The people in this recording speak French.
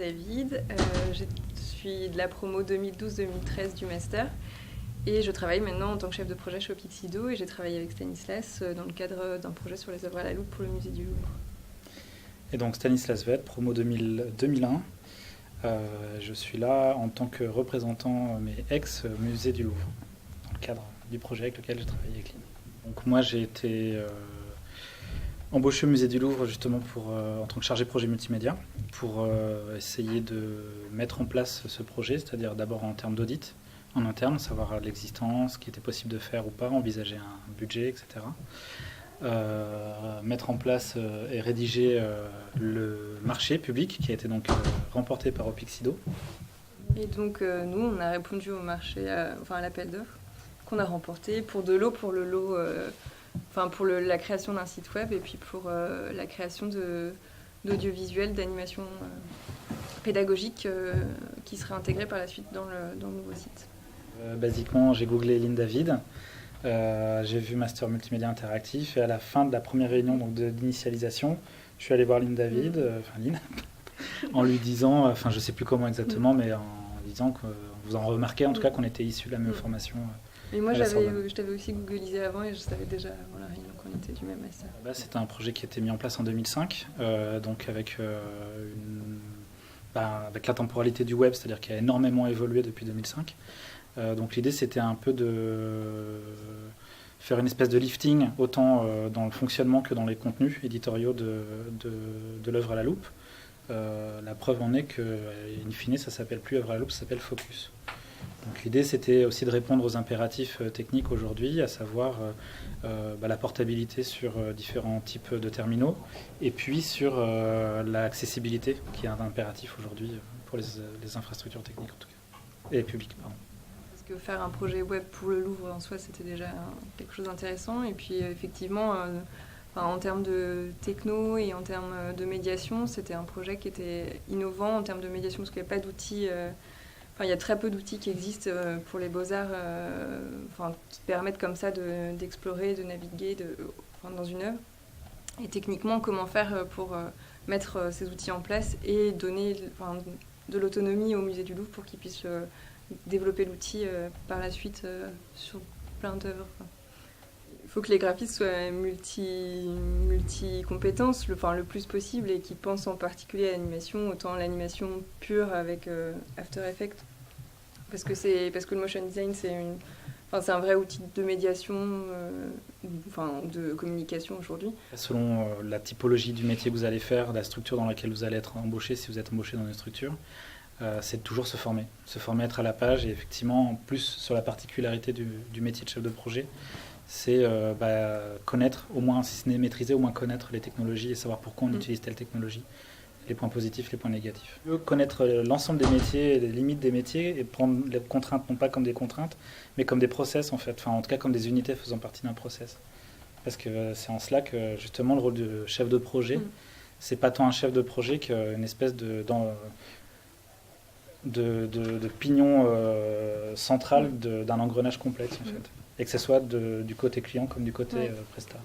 David. Je suis de la promo 2012-2013 du master. Et je travaille maintenant en tant que chef de projet chez Opixido. Et j'ai travaillé avec Stanislas dans le cadre d'un projet sur les œuvres à la loupe pour le musée du Louvre. Et donc Stanislas Vett, promo 2001. Je suis là en tant que représentant mes ex-musée du Louvre, dans le cadre du projet avec lequel j'ai travaillé avec Lynn. Donc moi j'ai été embauché au musée du Louvre justement en tant que chargé de projet multimédia pour essayer de mettre en place ce projet, c'est-à-dire d'abord en termes d'audit en interne, savoir l'existence, ce qui était possible de faire ou pas, envisager un budget, etc. Mettre en place et rédiger le marché public qui a été donc remporté par Opixido. Et donc nous on a répondu au marché, à l'appel d'offres qu'on a remporté pour le lot, pour la création d'un site web et puis pour la création d'audiovisuel, d'animation pédagogique qui serait intégré par la suite dans le nouveau site. Basiquement, j'ai googlé Lynn David. J'ai vu Master Multimédia Interactif et à la fin de la première réunion donc d'initialisation, je suis allé voir Lynn David, Lynn, en lui disant, je sais plus comment exactement, mais en disant que vous en remarquez en tout cas qu'on était issus de la même formation. Et moi je t'avais aussi googlisé avant et je savais déjà qu'on était du même master. C'était un projet qui a été mis en place en 2005, donc avec la temporalité du web, c'est-à-dire qui a énormément évolué depuis 2005. Donc l'idée c'était un peu de faire une espèce de lifting autant dans le fonctionnement que dans les contenus éditoriaux de l'œuvre à la loupe. La preuve en est que, in fine, ça s'appelle plus œuvre à la loupe, ça s'appelle Focus. Donc l'idée c'était aussi de répondre aux impératifs techniques aujourd'hui, à savoir la portabilité sur différents types de terminaux et puis sur l'accessibilité qui est un impératif aujourd'hui pour les infrastructures techniques en tout cas, et publiques pardon. Que faire un projet web pour le Louvre en soi c'était déjà quelque chose d'intéressant et puis effectivement en termes de techno et en termes de médiation c'était un projet qui était innovant en termes de médiation parce qu'il n'y a pas d'outils il y a très peu d'outils qui existent pour les beaux-arts qui permettent comme ça d'explorer, de naviguer dans une œuvre et techniquement comment faire pour mettre ces outils en place et donner de l'autonomie au musée du Louvre pour qu'ils puissent développer l'outil par la suite sur plein d'œuvres. Il faut que les graphistes soient multi-compétences le plus possible et qu'ils pensent en particulier à l'animation, autant l'animation pure avec After Effects, parce que le motion design c'est un vrai outil de médiation, de communication aujourd'hui. Selon la typologie du métier que vous allez faire, la structure dans laquelle vous allez être embauché, si vous êtes embauché dans une structure, c'est de toujours se former, être à la page et effectivement, en plus sur la particularité du métier de chef de projet, c'est connaître, au moins si ce n'est maîtriser, au moins connaître les technologies et savoir pourquoi on utilise telle technologie, les points positifs, les points négatifs. Connaître l'ensemble des métiers, les limites des métiers et prendre les contraintes non pas comme des contraintes, mais comme des process en fait, en tout cas comme des unités faisant partie d'un process. Parce que c'est en cela que justement le rôle de chef de projet, c'est pas tant un chef de projet qu'une espèce de pignon central d'un engrenage complexe en fait, et que ce soit du côté client comme du côté prestat.